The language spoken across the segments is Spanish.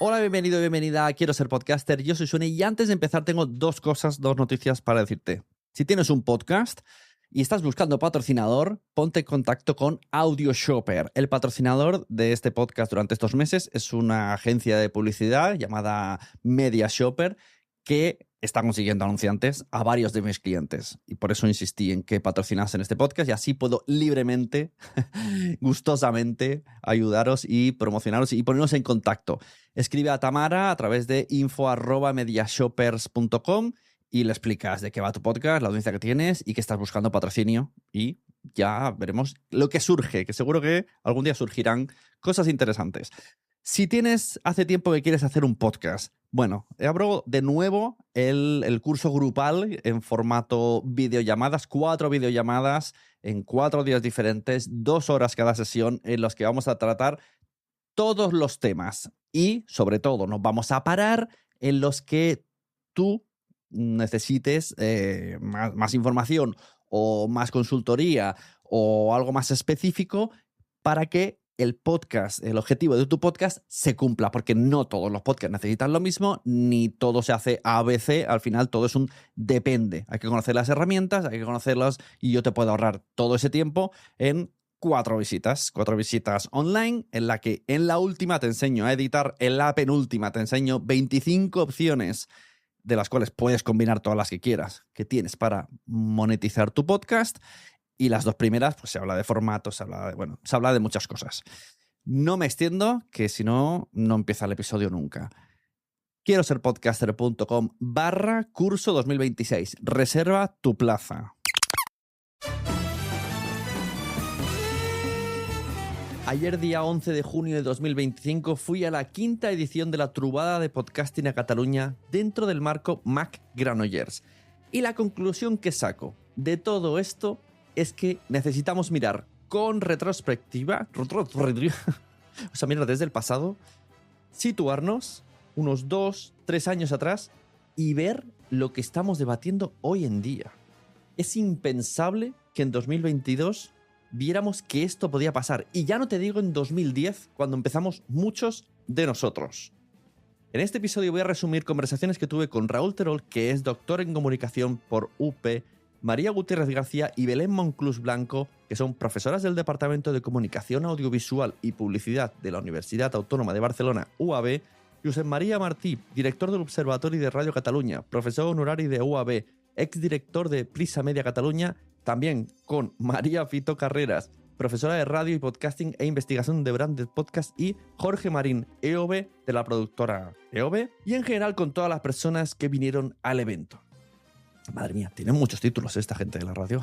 Hola, bienvenido y bienvenida a Quiero Ser Podcaster. Yo soy Sune y antes de empezar tengo dos noticias para decirte. Si tienes un podcast y estás buscando patrocinador, ponte en contacto con AudioShopper. El patrocinador de este podcast durante estos meses es una agencia de publicidad llamada MediaShopper que está consiguiendo anunciantes a varios de mis clientes. Y por eso insistí en que patrocinasen este podcast y así puedo libremente, gustosamente ayudaros y promocionaros y ponernos en contacto. Escribe a Tamara a través de info@mediashoppers.com y le explicas de qué va tu podcast, la audiencia que tienes y que estás buscando patrocinio. Y ya veremos lo que surge, que seguro que algún día surgirán cosas interesantes. Si hace tiempo que quieres hacer un podcast, bueno, abro de nuevo el curso grupal en formato videollamadas, 4 videollamadas en 4 días diferentes, 2 horas cada sesión, en los que vamos a tratar todos los temas y, sobre todo, nos vamos a parar en los que tú necesites más información o más consultoría o algo más específico para que el objetivo de tu podcast se cumpla, porque no todos los podcasts necesitan lo mismo, ni todo se hace ABC, al final todo es un depende. Hay que conocer las herramientas, hay que conocerlas y yo te puedo ahorrar todo ese tiempo en 4 visitas online, en la que en la última te enseño a editar, en la penúltima te enseño 25 opciones de las cuales puedes combinar todas las que quieras, que tienes para monetizar tu podcast. Y las 2 primeras, pues se habla de formatos, se habla de muchas cosas. No me extiendo, que si no, no empieza el episodio nunca. Quiero ser podcaster.com/curso 2026. Reserva tu plaza. Ayer, día 11 de junio de 2025, fui a la 5ª edición de la Trobada de Podcasting a Cataluña dentro del marco Mac Granollers. Y la conclusión que saco de todo esto es que necesitamos mirar con retrospectiva, o sea, mirar desde el pasado, situarnos unos 2-3 años atrás y ver lo que estamos debatiendo hoy en día. Es impensable que en 2022 viéramos que esto podía pasar. Y ya no te digo en 2010, cuando empezamos muchos de nosotros. En este episodio voy a resumir conversaciones que tuve con Raúl Terol, que es doctor en comunicación por UP, María Gutiérrez García y Belén Monclús Blanco, que son profesoras del Departamento de Comunicación Audiovisual y Publicidad de la Universidad Autónoma de Barcelona, UAB, Josep María Martí, director del Observatori de Radio Catalunya, profesor honorari de UAB, exdirector de Prisa Media Catalunya, también con María Fito Carreras, profesora de radio y podcasting e investigación de Branded Podcast, y Jorge Marín, EOB, de la productora EOB, y en general con todas las personas que vinieron al evento. Madre mía, tienen muchos títulos esta gente de la radio.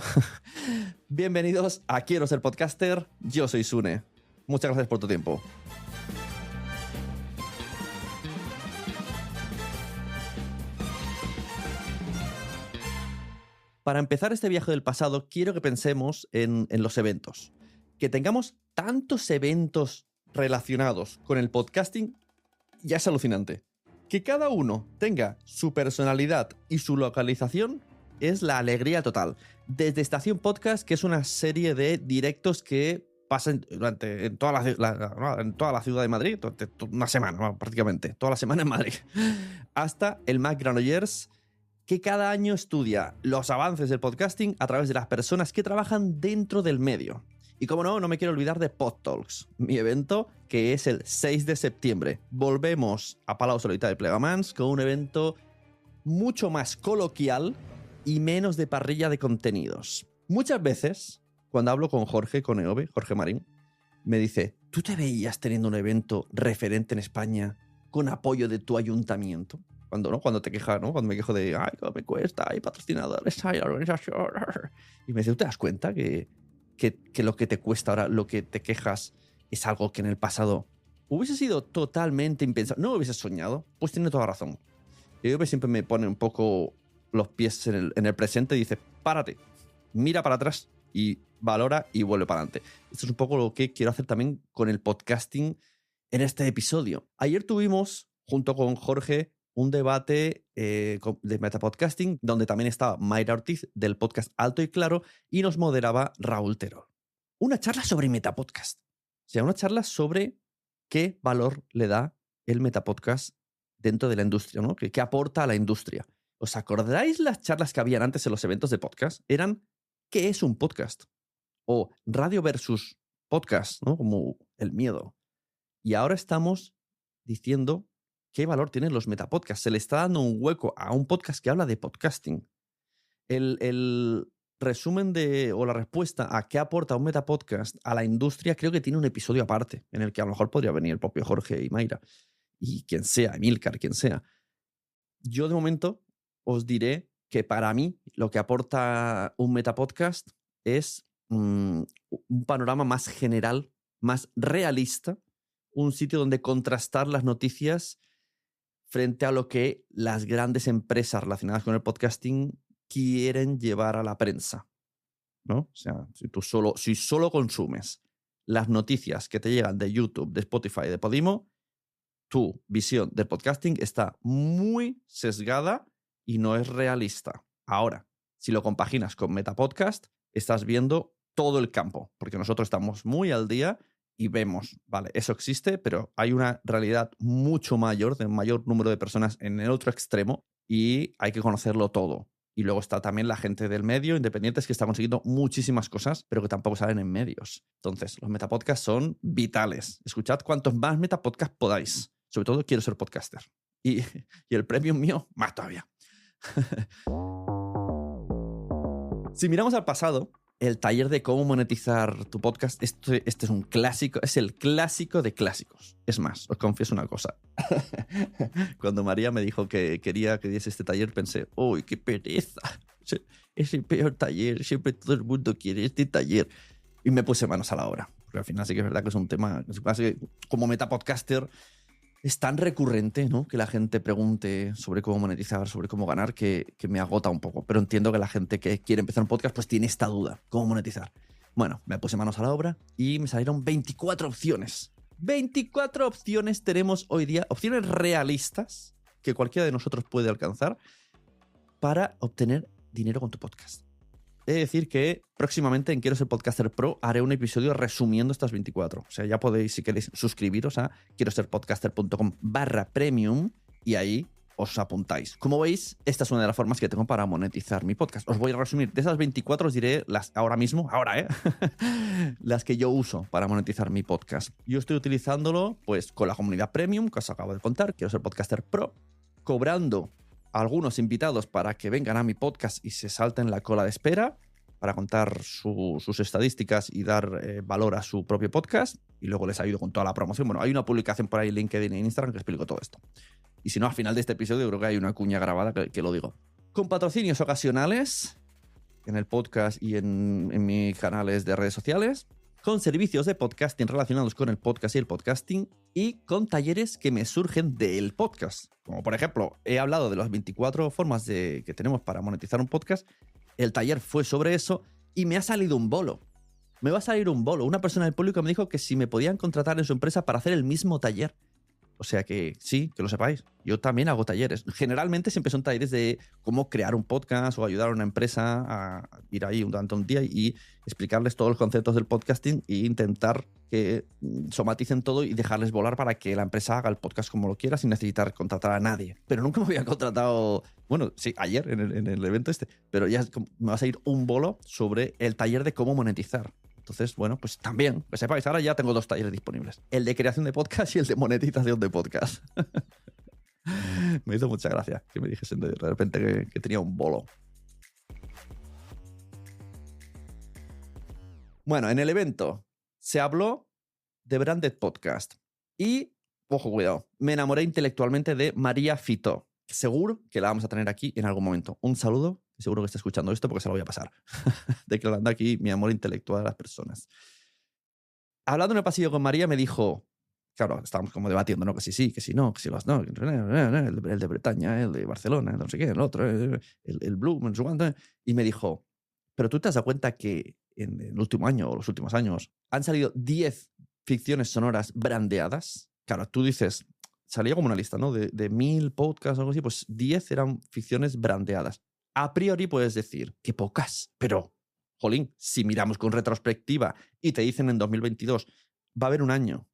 Bienvenidos a Quiero Ser Podcaster. Yo soy Sune. Muchas gracias por tu tiempo. Para empezar este viaje del pasado, quiero que pensemos en los eventos. Que tengamos tantos eventos relacionados con el podcasting ya es alucinante. Que cada uno tenga su personalidad y su localización es la alegría total. Desde Estación Podcast, que es una serie de directos que pasan en toda la ciudad de Madrid, una semana, prácticamente, toda la semana en Madrid, hasta el Mac Granollers, que cada año estudia los avances del podcasting a través de las personas que trabajan dentro del medio. Y como no me quiero olvidar de PodTalks, mi evento, que es el 6 de septiembre. Volvemos a Palau Solità de Plegamans con un evento mucho más coloquial y menos de parrilla de contenidos. Muchas veces, cuando hablo con Jorge Marín, me dice, ¿tú te veías teniendo un evento referente en España con apoyo de tu ayuntamiento? Cuando te quejas, ¿no? Cuando me quejo de, ay, cómo me cuesta, hay patrocinadores, hay organización. Y me dice, ¿tú te das cuenta que lo que te cuesta ahora, lo que te quejas, es algo que en el pasado hubiese sido totalmente impensable? ¿No lo hubieses soñado? Pues tiene toda razón. Yo siempre me pone un poco los pies en el presente y dice, párate, mira para atrás y valora y vuelve para adelante. Esto es un poco lo que quiero hacer también con el podcasting en este episodio. Ayer tuvimos, junto con Jorge, un debate de metapodcasting, donde también estaba Mayra Ortiz del podcast Alto y Claro y nos moderaba Raúl Terol. Una charla sobre metapodcast. O sea, una charla sobre qué valor le da el metapodcast dentro de la industria, ¿no? ¿Qué aporta a la industria? ¿Os acordáis las charlas que habían antes en los eventos de podcast? Eran, ¿qué es un podcast? O radio versus podcast, ¿no? Como el miedo. Y ahora estamos diciendo qué valor tienen los metapodcasts. Se le está dando un hueco a un podcast que habla de podcasting. El resumen o la respuesta a qué aporta un metapodcast a la industria creo que tiene un episodio aparte, en el que a lo mejor podría venir el propio Jorge y Mayra, y quien sea, Emilcar, quien sea. Yo de momento os diré que para mí lo que aporta un metapodcast es un panorama más general, más realista, un sitio donde contrastar las noticias frente a lo que las grandes empresas relacionadas con el podcasting quieren llevar a la prensa, ¿no? O sea, si solo consumes las noticias que te llegan de YouTube, de Spotify, de Podimo, tu visión del podcasting está muy sesgada y no es realista. Ahora, si lo compaginas con Metapodcast, estás viendo todo el campo, porque nosotros estamos muy al día y vemos, vale, eso existe, pero hay una realidad mucho mayor, de un mayor número de personas en el otro extremo y hay que conocerlo todo. Y luego está también la gente del medio, independientes, que está consiguiendo muchísimas cosas, pero que tampoco salen en medios. Entonces, los metapodcasts son vitales. Escuchad cuantos más metapodcasts podáis. Sobre todo, quiero ser podcaster. Y el premium mío, más todavía. Si miramos al pasado, el taller de cómo monetizar tu podcast, este es un clásico, es el clásico de clásicos. Es más, os confieso una cosa. Cuando María me dijo que quería que diese este taller, pensé, ¡uy, qué pereza! Es el peor taller, siempre todo el mundo quiere este taller. Y me puse manos a la obra, porque al final sí que es verdad que es un tema, como metapodcaster, es tan recurrente, ¿no? Que la gente pregunte sobre cómo monetizar, sobre cómo ganar, que me agota un poco. Pero entiendo que la gente que quiere empezar un podcast pues tiene esta duda, ¿cómo monetizar? Bueno, me puse manos a la obra y me salieron 24 opciones. 24 opciones tenemos hoy día, opciones realistas que cualquiera de nosotros puede alcanzar para obtener dinero con tu podcast. He de decir que próximamente en Quiero Ser Podcaster Pro haré un episodio resumiendo estas 24. O sea, ya podéis, si queréis, suscribiros a quieroserpodcaster.com/premium y ahí os apuntáis. Como veis, esta es una de las formas que tengo para monetizar mi podcast. Os voy a resumir. De esas 24 os diré las ahora mismo, las que yo uso para monetizar mi podcast. Yo estoy utilizándolo pues con la comunidad premium que os acabo de contar, Quiero Ser Podcaster Pro, cobrando a algunos invitados para que vengan a mi podcast y se salten la cola de espera para contar sus estadísticas y dar valor a su propio podcast, y luego les ayudo con toda la promoción. Bueno, hay una publicación por ahí en LinkedIn e Instagram que explico todo esto. Y si no, al final de este episodio creo que hay una cuña grabada que lo digo. Con patrocinios ocasionales en el podcast y en mis canales de redes sociales, con servicios de podcasting relacionados con el podcast y el podcasting, y con talleres que me surgen del podcast. Como por ejemplo, he hablado de las 24 formas que tenemos para monetizar un podcast. El taller fue sobre eso y me ha salido un bolo. Me va a salir un bolo. Una persona del público me dijo que si me podían contratar en su empresa para hacer el mismo taller. O sea que sí, que lo sepáis. Yo también hago talleres. Generalmente siempre son talleres de cómo crear un podcast o ayudar a una empresa a ir ahí durante un día y explicarles todos los conceptos del podcasting e intentar que somaticen todo y dejarles volar para que la empresa haga el podcast como lo quiera sin necesitar contratar a nadie. Pero nunca me había contratado, bueno, sí, ayer en el evento este, pero ya me va a salir un bolo sobre el taller de cómo monetizar. Entonces, bueno, pues también, que sepáis, ahora ya tengo 2 talleres disponibles. El de creación de podcast y el de monetización de podcast. Me hizo mucha gracia que me dijesen de repente que tenía un bolo. Bueno, en el evento se habló de Branded Podcast. Y, ojo, cuidado, me enamoré intelectualmente de María Fito. Seguro que la vamos a tener aquí en algún momento. Un saludo. Seguro que está escuchando esto porque se lo voy a pasar. Declarando aquí mi amor intelectual a las personas. Hablando en el pasillo con María me dijo, claro, estábamos como debatiendo, ¿no? Que sí, que sí, no, que sí, no, el de Bretaña, el de Barcelona, el no sé qué, el otro, el Blue, no sé cuánto. Y me dijo, pero tú te has dado cuenta que en el último año o los últimos años han salido 10 ficciones sonoras brandeadas. Claro, tú dices, salía como una lista, ¿no? De 1000 podcasts o algo así, pues 10 eran ficciones brandeadas. A priori puedes decir que pocas, pero, jolín, si miramos con retrospectiva y te dicen en 2022, va a haber un año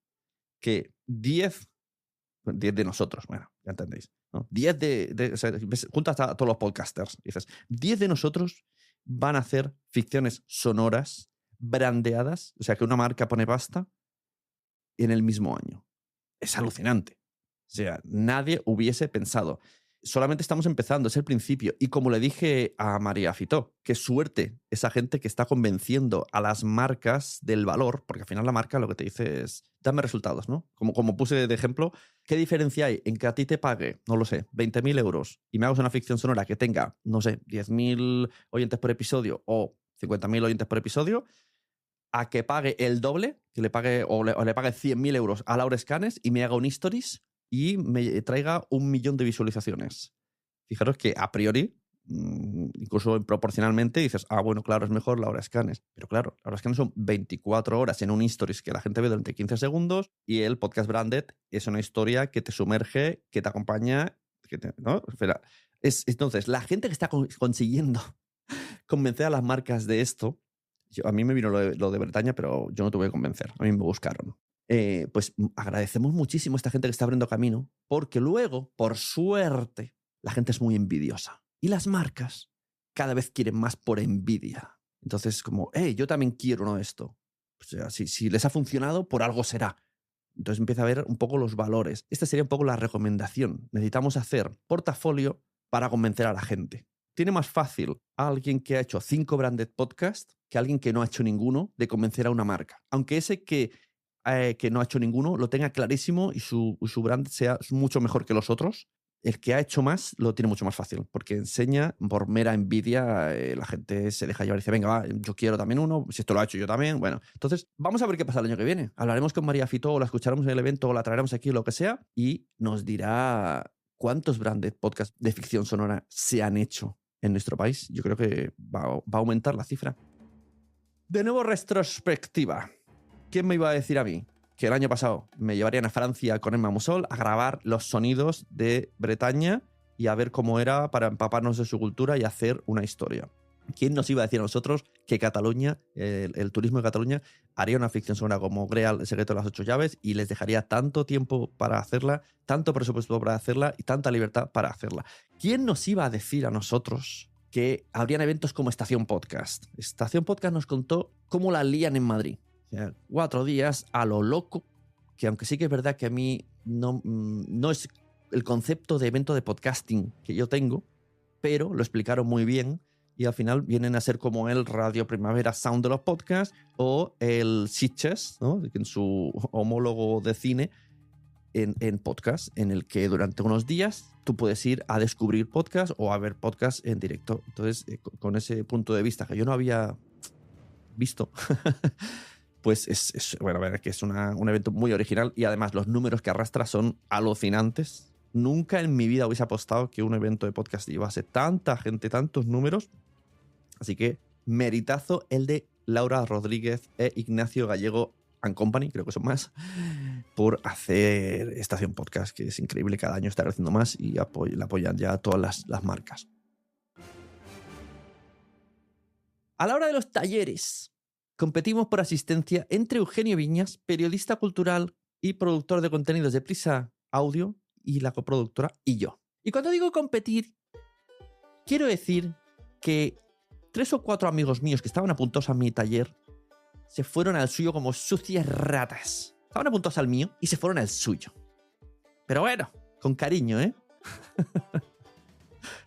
que 10 10 de nosotros, bueno, ya entendéis, ¿no? 10 o sea, juntas a todos los podcasters y dices, 10 de nosotros van a hacer ficciones sonoras, brandeadas, o sea, que una marca pone pasta en el mismo año. Es alucinante. O sea, nadie hubiese pensado. Solamente estamos empezando, es el principio. Y como le dije a María Fitó, qué suerte esa gente que está convenciendo a las marcas del valor, porque al final la marca lo que te dice es, dame resultados, ¿no? Como puse de ejemplo, ¿qué diferencia hay en que a ti te pague, no lo sé, 20.000 euros y me hagas una ficción sonora que tenga, no sé, 10.000 oyentes por episodio o 50.000 oyentes por episodio, a que pague el doble, que le pague o le pague 100.000 euros a Laura Escanes y me haga un stories y me traiga 1 millón de visualizaciones? Fijaros que a priori, incluso proporcionalmente, dices, bueno, claro, es mejor Laura Escanes. Pero claro, Laura Escanes son 24 horas en un stories que la gente ve durante 15 segundos y el podcast branded es una historia que te sumerge, que te acompaña, ¿no? Espera. Entonces, la gente que está consiguiendo convencer a las marcas de esto, a mí me vino lo de Bretaña, pero yo no tuve que convencer, a mí me buscaron. Pues agradecemos muchísimo a esta gente que está abriendo camino, porque luego, por suerte, la gente es muy envidiosa. Y las marcas cada vez quieren más por envidia. Entonces, como, yo también quiero uno de esto. O sea, si les ha funcionado, por algo será. Entonces empieza a ver un poco los valores. Esta sería un poco la recomendación. Necesitamos hacer portafolio para convencer a la gente. Tiene más fácil a alguien que ha hecho 5 branded podcasts que a alguien que no ha hecho ninguno de convencer a una marca. Aunque ese que no ha hecho ninguno lo tenga clarísimo y su brand sea mucho mejor que los otros, el que ha hecho más lo tiene mucho más fácil, porque enseña por mera envidia, la gente se deja llevar y dice, venga, va, yo quiero también uno, si esto lo ha hecho yo también. Bueno, entonces vamos a ver qué pasa el año que viene. Hablaremos con María Fitó, o la escucharemos en el evento, o la traeremos aquí, o lo que sea, y nos dirá cuántos branded podcasts de ficción sonora se han hecho en nuestro país. Yo creo que va a aumentar la cifra. De nuevo, retrospectiva. ¿Quién me iba a decir a mí que el año pasado me llevarían a Francia con Emma Musol a grabar los sonidos de Bretaña y a ver cómo era para empaparnos de su cultura y hacer una historia? ¿Quién nos iba a decir a nosotros que Cataluña, el turismo de Cataluña, haría una ficción sonora como Greal, El secreto de las 8 llaves y les dejaría tanto tiempo para hacerla, tanto presupuesto para hacerla y tanta libertad para hacerla? ¿Quién nos iba a decir a nosotros que habrían eventos como Estación Podcast? Estación Podcast nos contó cómo la lían en Madrid. O sea, 4 días a lo loco, que aunque sí que es verdad que a mí no es el concepto de evento de podcasting que yo tengo, pero lo explicaron muy bien y al final vienen a ser como el Radio Primavera Sound de los podcasts o el Sitges, ¿no? En su homólogo de cine en podcast, en el que durante unos días tú puedes ir a descubrir podcast o a ver podcast en directo. Entonces, con ese punto de vista que yo no había visto, pues bueno, a ver, que es un evento muy original y además los números que arrastra son alucinantes. Nunca en mi vida hubiese apostado que un evento de podcast llevase tanta gente, tantos números. Así que meritazo el de Laura Rodríguez e Ignacio Gallego and Company, creo que son más, por hacer Estación Podcast, que es increíble, cada año está creciendo más y la apoyan ya todas las marcas. A la hora de los talleres, competimos por asistencia entre Eugenio Viñas, periodista cultural y productor de contenidos de Prisa Audio, y la coproductora, y yo. Y cuando digo competir, quiero decir que 3 o 4 amigos míos que estaban apuntados a mi taller se fueron al suyo como sucias ratas. Estaban apuntados al mío y se fueron al suyo. Pero bueno, con cariño, ¿eh?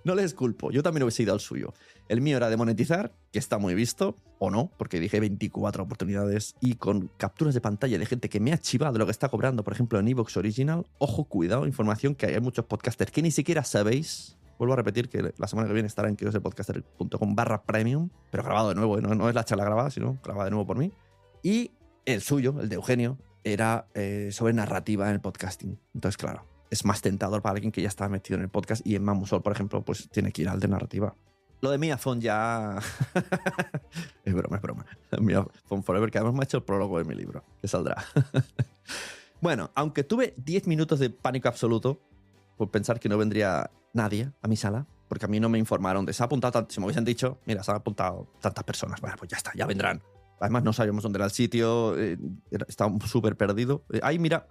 No les culpo, yo también hubiese ido al suyo. El mío era de monetizar, que está muy visto, o no, porque dije 24 oportunidades y con capturas de pantalla de gente que me ha chivado lo que está cobrando, por ejemplo, en Evox Original. Ojo, cuidado, información que hay muchos podcasters que ni siquiera sabéis. Vuelvo a repetir que la semana que viene estará en quieroserpodcaster.com/premium, pero grabado de nuevo, no es la charla grabada, sino grabada de nuevo por mí. Y el suyo, el de Eugenio, era sobre narrativa en el podcasting. Entonces, claro, es más tentador para alguien que ya está metido en el podcast, y en Mamusol, por ejemplo, pues tiene que ir al de narrativa. Lo de Miafon ya... es broma. Miafon Forever, que además me ha hecho el prólogo de mi libro, que saldrá. Bueno, aunque tuve 10 minutos de pánico absoluto por pensar que no vendría nadie a mi sala, porque a mí no me informaron de se ha apuntado, si me hubiesen dicho, mira, se han apuntado tantas personas, bueno, pues ya está, ya vendrán. Además no sabíamos dónde era el sitio, estaba súper perdido. Ahí, mira,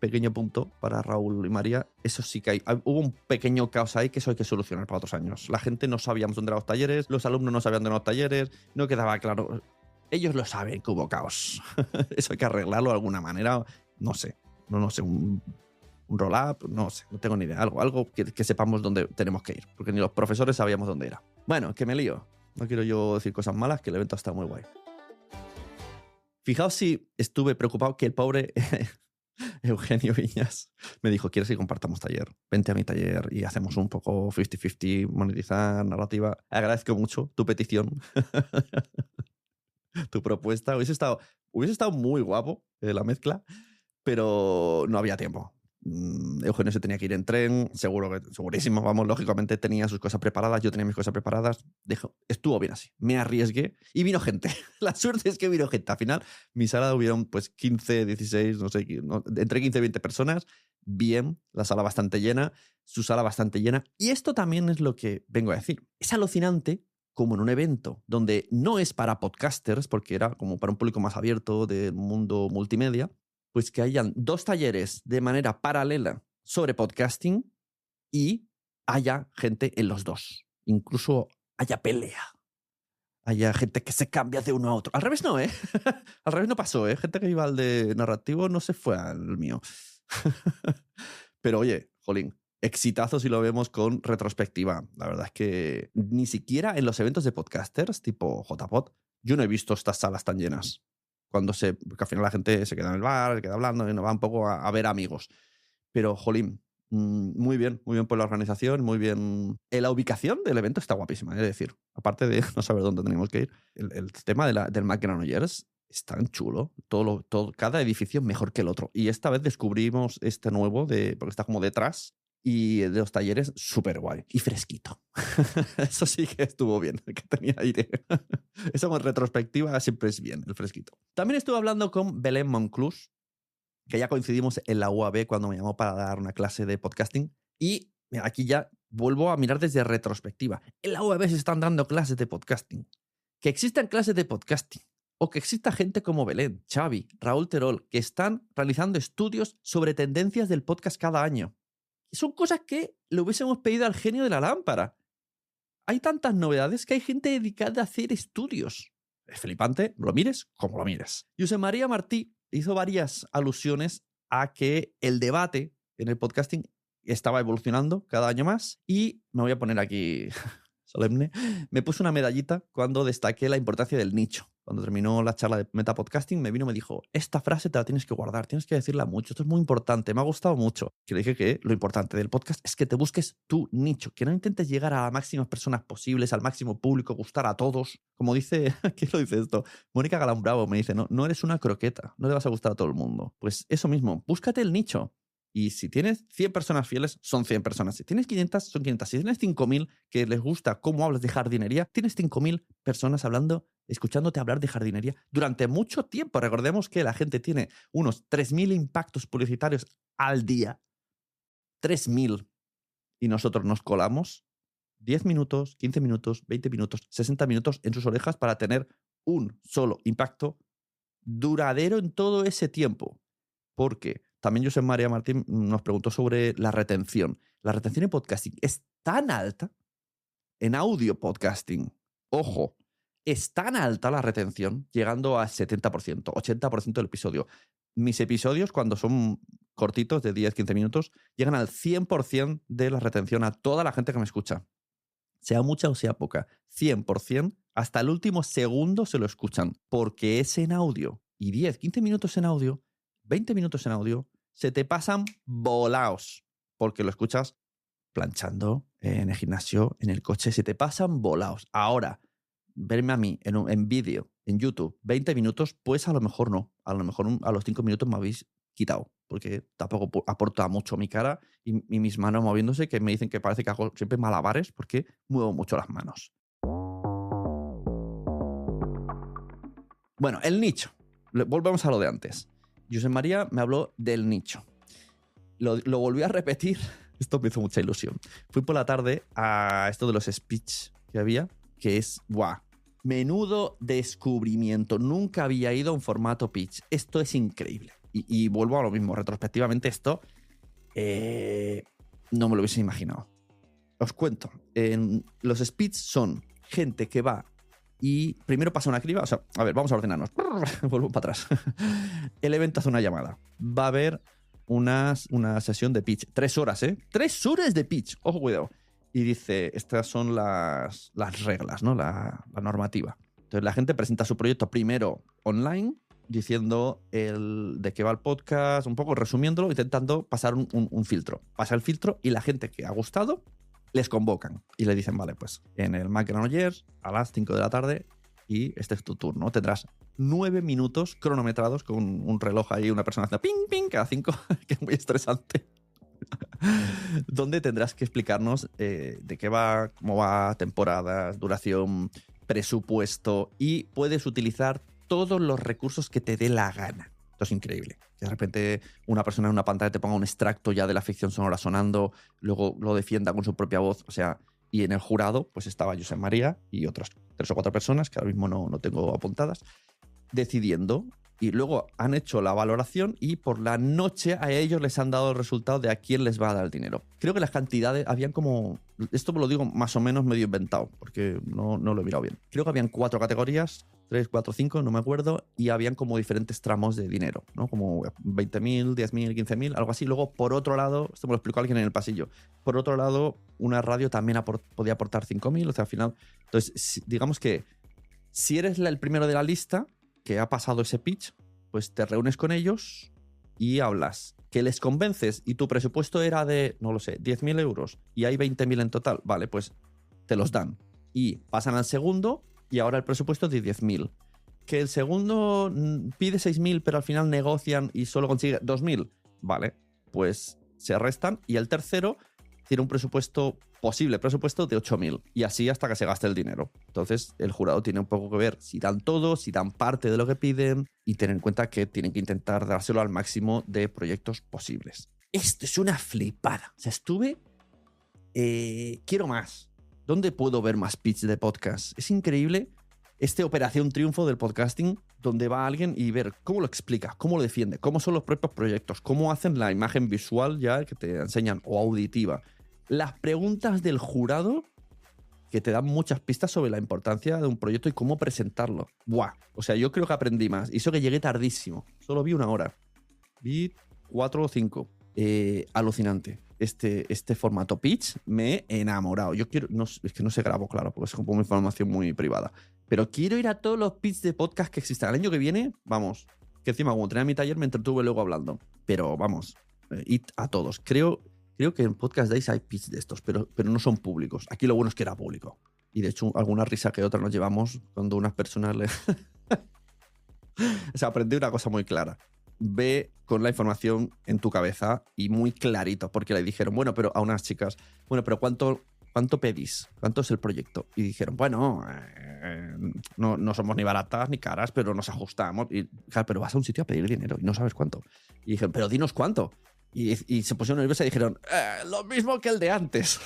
pequeño punto para Raúl y María. Eso sí que hubo un pequeño caos ahí que eso hay que solucionar para otros años. La gente no sabíamos dónde eran los talleres, los alumnos no sabían dónde eran los talleres, no quedaba claro. Ellos lo saben que hubo caos. Eso hay que arreglarlo de alguna manera. No sé, un roll-up, no sé, no tengo ni idea. Algo que sepamos dónde tenemos que ir, porque ni los profesores sabíamos dónde era. Bueno, que me lío. No quiero yo decir cosas malas, que el evento está muy guay. Fijaos si estuve preocupado que el pobre Eugenio Viñas me dijo, ¿quieres que compartamos taller? Vente a mi taller y hacemos un poco 50-50, monetizar, narrativa. Agradezco mucho tu petición, tu propuesta. Hubiese estado muy guapo la mezcla, pero no había tiempo. Eugenio se tenía que ir en tren, segurísimo, vamos, lógicamente tenía sus cosas preparadas, yo tenía mis cosas preparadas, estuvo bien así, me arriesgué y vino gente. La suerte es que vino gente. Al final, mi sala hubieron pues 15, 16, no sé, entre 15 y 20 personas, bien, la sala bastante llena, su sala bastante llena, y esto también es lo que vengo a decir. Es alucinante como en un evento donde no es para podcasters, porque era como para un público más abierto del mundo multimedia, pues que hayan 2 talleres de manera paralela sobre podcasting y haya gente en los 2. Incluso haya pelea. Haya gente que se cambia de uno a otro. Al revés no, ¿eh? Al revés no pasó, ¿eh? Gente que iba al de narrativo no se fue al mío. Pero oye, jolín, exitazo si lo vemos con retrospectiva. La verdad es que ni siquiera en los eventos de podcasters tipo JPod yo no he visto estas salas tan llenas. Porque al final la gente se queda en el bar, se queda hablando y no va un poco a ver amigos. Pero, jolín, muy bien por la organización, muy bien. La ubicación del evento está guapísima, es decir, aparte de no saber dónde tenemos que ir, el tema del Mac Granollers es tan chulo. Cada edificio mejor que el otro. Y esta vez descubrimos este nuevo, porque está como detrás, y de los talleres, súper guay. Y fresquito. Eso sí que estuvo bien, que tenía aire. Eso en retrospectiva siempre es bien, el fresquito. También estuve hablando con Belén Monclús, que ya coincidimos en la UAB cuando me llamó para dar una clase de podcasting. Y mira, aquí ya vuelvo a mirar desde retrospectiva. En la UAB se están dando clases de podcasting. Que existan clases de podcasting. O que exista gente como Belén, Xavi, Raúl Terol, que están realizando estudios sobre tendencias del podcast cada año. Son cosas que le hubiésemos pedido al genio de la lámpara. Hay tantas novedades que hay gente dedicada a hacer estudios. Es flipante, lo mires como lo mires. José María Martí hizo varias alusiones a que el debate en el podcasting estaba evolucionando cada año más y me voy a poner aquí solemne. Me puse una medallita cuando destaqué la importancia del nicho. Cuando terminó la charla de Metapodcasting, me dijo, esta frase te la tienes que guardar, tienes que decirla mucho, esto es muy importante, me ha gustado mucho. Que le dije que lo importante del podcast es que te busques tu nicho, que no intentes llegar a las máximas personas posibles, al máximo público, gustar a todos. Como dice, ¿quién lo dice esto? Mónica Galán Bravo me dice, no eres una croqueta, no le vas a gustar a todo el mundo. Pues eso mismo, búscate el nicho. Y si tienes 100 personas fieles, son 100 personas. Si tienes 500, son 500. Si tienes 5.000 que les gusta cómo hablas de jardinería, tienes 5.000 personas escuchándote hablar de jardinería durante mucho tiempo. Recordemos que la gente tiene unos 3.000 impactos publicitarios al día. 3.000. Y nosotros nos colamos 10 minutos, 15 minutos, 20 minutos, 60 minutos en sus orejas para tener un solo impacto duradero en todo ese tiempo. Porque también José María Martín nos preguntó sobre la retención. La retención en podcasting es tan alta, en audio podcasting, ojo, es tan alta la retención, llegando a 70%, 80% del episodio. Mis episodios, cuando son cortitos, de 10-15 minutos, llegan al 100% de la retención a toda la gente que me escucha. Sea mucha o sea poca, 100%, hasta el último segundo se lo escuchan, porque es en audio. Y 10-15 minutos en audio, 20 minutos en audio, se te pasan volaos, porque lo escuchas planchando, en el gimnasio, en el coche, se te pasan volaos. Ahora, verme a mí en vídeo, en YouTube, 20 minutos, pues a lo mejor no. A lo mejor a los 5 minutos me habéis quitado, porque tampoco aporta mucho mi cara y mis manos moviéndose, que me dicen que parece que hago siempre malabares porque muevo mucho las manos. Bueno, el nicho. Volvemos a lo de antes. José María me habló del nicho. Lo volví a repetir. Esto me hizo mucha ilusión. Fui por la tarde a esto de los speech que había, que es, ¡guau! Menudo descubrimiento. Nunca había ido a un formato pitch. Esto es increíble. Y vuelvo a lo mismo. Retrospectivamente esto no me lo hubiese imaginado. Os cuento. Los speeds son gente que va y primero pasa una criba. O sea, a ver, vamos a ordenarnos. Vuelvo para atrás. El evento hace una llamada. Va a haber una sesión de pitch. 3 horas, ¿eh? 3 horas de pitch. Ojo, cuidado. Y dice, estas son las reglas, ¿no? La normativa. Entonces la gente presenta su proyecto primero online, diciendo de qué va el podcast, un poco resumiéndolo, intentando pasar un filtro. Pasa el filtro y la gente que ha gustado les convocan y le dicen, vale, pues en el Mac Granollers a las 5 de la tarde y este es tu turno. Tendrás 9 minutos cronometrados con un reloj ahí, una persona haciendo ping, ping cada 5, que es muy estresante. Donde tendrás que explicarnos de qué va, cómo va, temporadas, duración, presupuesto, y puedes utilizar todos los recursos que te dé la gana. Esto es increíble. Que de repente una persona en una pantalla te ponga un extracto ya de la ficción sonora sonando, luego lo defienda con su propia voz, o sea, y en el jurado pues estaba Josep María y otras 3 o 4 personas que ahora mismo no tengo apuntadas, decidiendo. Y luego han hecho la valoración y por la noche a ellos les han dado el resultado de a quién les va a dar el dinero. Creo que las cantidades habían como... Esto me lo digo más o menos medio inventado, porque no lo he mirado bien. Creo que habían 4 categorías, 3, 4, 5, no me acuerdo, y habían como diferentes tramos de dinero, ¿no? Como 20.000, 10.000, 15.000, algo así. Luego, por otro lado, esto me lo explicó alguien en el pasillo, por otro lado, una radio también podía aportar 5.000, o sea, al final... Entonces, digamos que si eres el primero de la lista que ha pasado ese pitch, pues te reúnes con ellos y hablas. Que les convences y tu presupuesto era de, no lo sé, 10.000 euros y hay 20.000 en total. Vale, pues te los dan. Y pasan al segundo y ahora el presupuesto es de 10.000. Que el segundo pide 6.000 pero al final negocian y solo consigue 2.000. Vale, pues se restan y el tercero tiene un posible presupuesto de 8.000 y así hasta que se gaste el dinero. Entonces el jurado tiene un poco que ver si dan todo, si dan parte de lo que piden y tener en cuenta que tienen que intentar dárselo al máximo de proyectos posibles. Esto es una flipada. O sea, quiero más. ¿Dónde puedo ver más pitch de podcast? Es increíble este Operación Triunfo del podcasting, donde va alguien y ver cómo lo explica, cómo lo defiende, cómo son los propios proyectos, cómo hacen la imagen visual ya que te enseñan o auditiva. Las preguntas del jurado que te dan muchas pistas sobre la importancia de un proyecto y cómo presentarlo. ¡Buah! O sea, yo creo que aprendí más. Y eso que llegué tardísimo. Solo vi 1 hora. Vi 4 o 5. Alucinante. Este formato pitch me he enamorado. Yo quiero... es que no se grabó, claro, porque es como información muy privada. Pero quiero ir a todos los pitch de podcast que existan. El año que viene, vamos. Que encima, como tenía mi taller, me entretuve luego hablando. Pero vamos, id a todos. Creo que en Podcast Days hay pitch de estos, pero no son públicos. Aquí lo bueno es que era público. Y de hecho, alguna risa que otra nos llevamos cuando unas personas le... O sea, aprendí una cosa muy clara. Ve con la información en tu cabeza y muy clarito, porque le dijeron, bueno, pero a unas chicas, bueno, pero ¿cuánto pedís? ¿Cuánto es el proyecto? Y dijeron, bueno, no somos ni baratas ni caras, pero nos ajustamos. Y claro, pero vas a un sitio a pedir dinero y no sabes cuánto. Y dijeron, pero dinos cuánto. Y se pusieron nerviosos y dijeron, lo mismo que el de antes.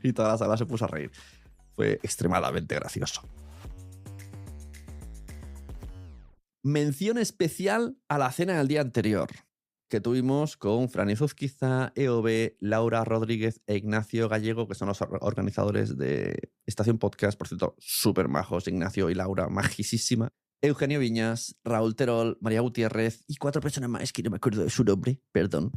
Y toda la sala se puso a reír. Fue extremadamente gracioso. Mención especial a la cena del día anterior, que tuvimos con Fran Izuzquiza, EOB, Laura Rodríguez e Ignacio Gallego, que son los organizadores de Estación Podcast. Por cierto, súper majos, Ignacio y Laura, majísima. Eugenio Viñas, Raúl Terol, María Gutiérrez y 4 personas más que no me acuerdo de su nombre, perdón.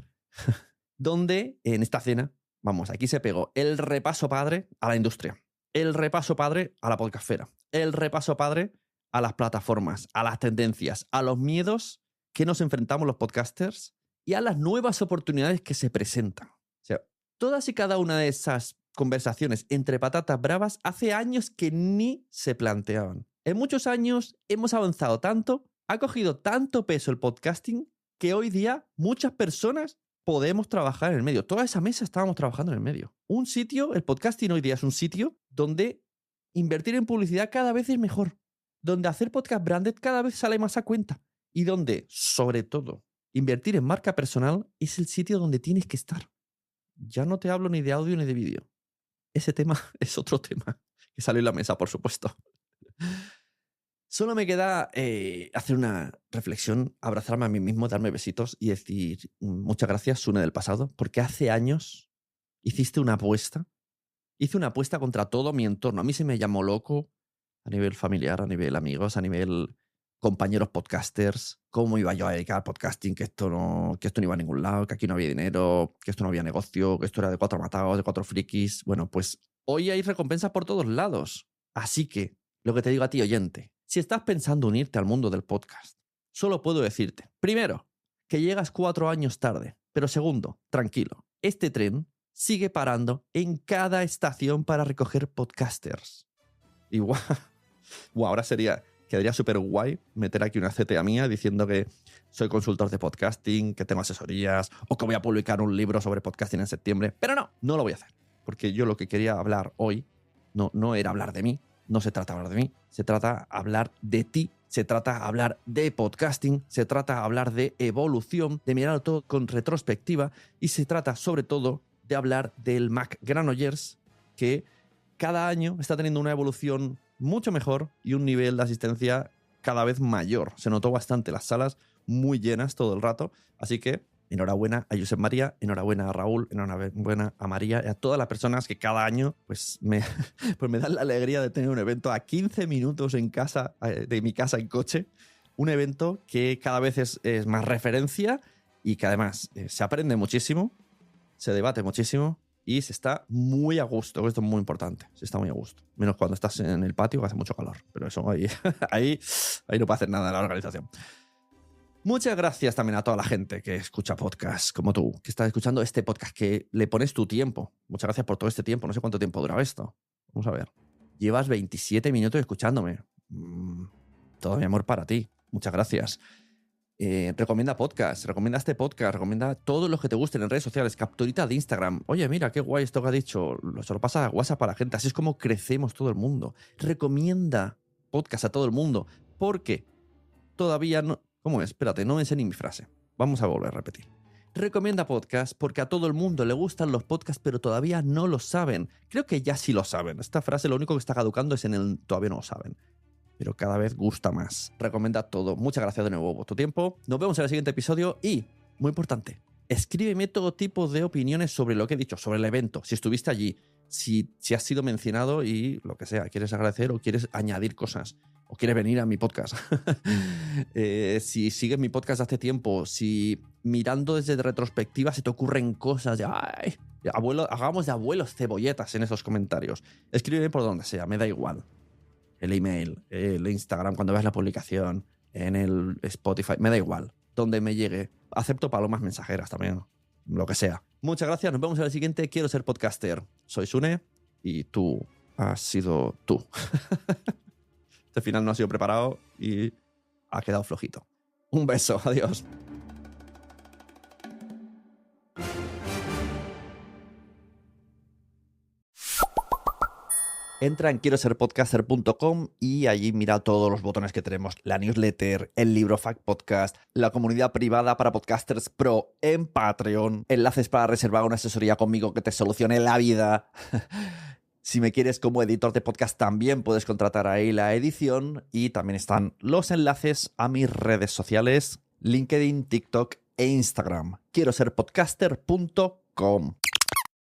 Donde en esta cena, vamos, aquí se pegó el repaso padre a la industria, el repaso padre a la podcastfera, el repaso padre a las plataformas, a las tendencias, a los miedos que nos enfrentamos los podcasters y a las nuevas oportunidades que se presentan. O sea, todas y cada una de esas conversaciones entre patatas bravas hace años que ni se planteaban. En muchos años hemos avanzado tanto, ha cogido tanto peso el podcasting, que hoy día muchas personas podemos trabajar en el medio. Toda esa mesa estábamos trabajando en el medio. Un sitio, el podcasting hoy día es un sitio donde invertir en publicidad cada vez es mejor, donde hacer podcast branded cada vez sale más a cuenta y donde, sobre todo, invertir en marca personal es el sitio donde tienes que estar. Ya no te hablo ni de audio ni de vídeo. Ese tema es otro tema que salió en la mesa, por supuesto. Solo me queda hacer una reflexión, abrazarme a mí mismo, darme besitos y decir muchas gracias, Sune del pasado, porque hace años hiciste una apuesta. Hice una apuesta contra todo mi entorno. A mí se me llamó loco a nivel familiar, a nivel amigos, a nivel compañeros podcasters. ¿Cómo iba yo a dedicar al podcasting? Que esto no iba a ningún lado, que aquí no había dinero, que esto no había negocio, que esto era de 4 matados, de 4 frikis. Bueno, pues hoy hay recompensas por todos lados. Así que, lo que te digo a ti, oyente, si estás pensando unirte al mundo del podcast, solo puedo decirte, primero, que llegas 4 años tarde, pero segundo, tranquilo, este tren sigue parando en cada estación para recoger podcasters. Y guau, ahora quedaría súper guay meter aquí una CTA mía diciendo que soy consultor de podcasting, que tengo asesorías o que voy a publicar un libro sobre podcasting en septiembre. Pero no lo voy a hacer. Porque yo lo que quería hablar hoy no era hablar de mí, no se trata de hablar de mí, se trata de hablar de ti, se trata de hablar de podcasting, se trata de hablar de evolución, de mirar todo con retrospectiva y se trata sobre todo de hablar del Mac Granollers, que cada año está teniendo una evolución mucho mejor y un nivel de asistencia cada vez mayor. Se notó bastante las salas muy llenas todo el rato, así que enhorabuena a Josep María, enhorabuena a Raúl, enhorabuena a María y a todas las personas que cada año pues me dan la alegría de tener un evento a 15 minutos en casa, de mi casa en coche, un evento que cada vez es más referencia y que además se aprende muchísimo, se debate muchísimo y se está muy a gusto. Esto es muy importante. Se está muy a gusto. Menos cuando estás en el patio que hace mucho calor. Pero eso ahí no puede hacer nada la organización. Muchas gracias también a toda la gente que escucha podcasts como tú, que está escuchando este podcast, que le pones tu tiempo. Muchas gracias por todo este tiempo. No sé cuánto tiempo dura esto. Vamos a ver. Llevas 27 minutos escuchándome. Todo mi amor para ti. Muchas gracias. Recomienda podcast, recomienda este podcast, recomienda todos los que te gusten en redes sociales, capturita de Instagram. Oye, mira, qué guay esto que ha dicho. Se lo pasa a WhatsApp a la gente. Así es como crecemos todo el mundo. Recomienda podcast a todo el mundo. Porque todavía no... ¿Cómo es? Espérate, no me sé ni mi frase. Vamos a volver a repetir. Recomienda podcast porque a todo el mundo le gustan los podcasts, pero todavía no lo saben. Creo que ya sí lo saben. Esta frase lo único que está caducando es en el todavía no lo saben. Pero cada vez gusta más. Recomienda todo. Muchas gracias de nuevo por tu tiempo. Nos vemos en el siguiente episodio y, muy importante, escríbeme todo tipo de opiniones sobre lo que he dicho, sobre el evento, si estuviste allí, si has sido mencionado y lo que sea, quieres agradecer o quieres añadir cosas o quieres venir a mi podcast. Si sigues mi podcast hace tiempo, si mirando desde retrospectiva se te ocurren cosas de, ay, abuelo, hagamos de abuelos cebolletas en esos comentarios. Escríbeme por donde sea, me da igual. El email, el Instagram, cuando veas la publicación, en el Spotify, me da igual. Donde me llegue. Acepto palomas mensajeras también, lo que sea. Muchas gracias, nos vemos en el siguiente. Quiero ser podcaster. Soy Sune y tú has sido tú. Este final no ha sido preparado y ha quedado flojito. Un beso, adiós. Entra en quiero ser podcaster.com y allí mira todos los botones que tenemos. La newsletter, el libro Fact Podcast, la comunidad privada para podcasters pro en Patreon, enlaces para reservar una asesoría conmigo que te solucione la vida. Si me quieres como editor de podcast también puedes contratar ahí la edición y también están los enlaces a mis redes sociales, LinkedIn, TikTok e Instagram. Quiero ser podcaster.com.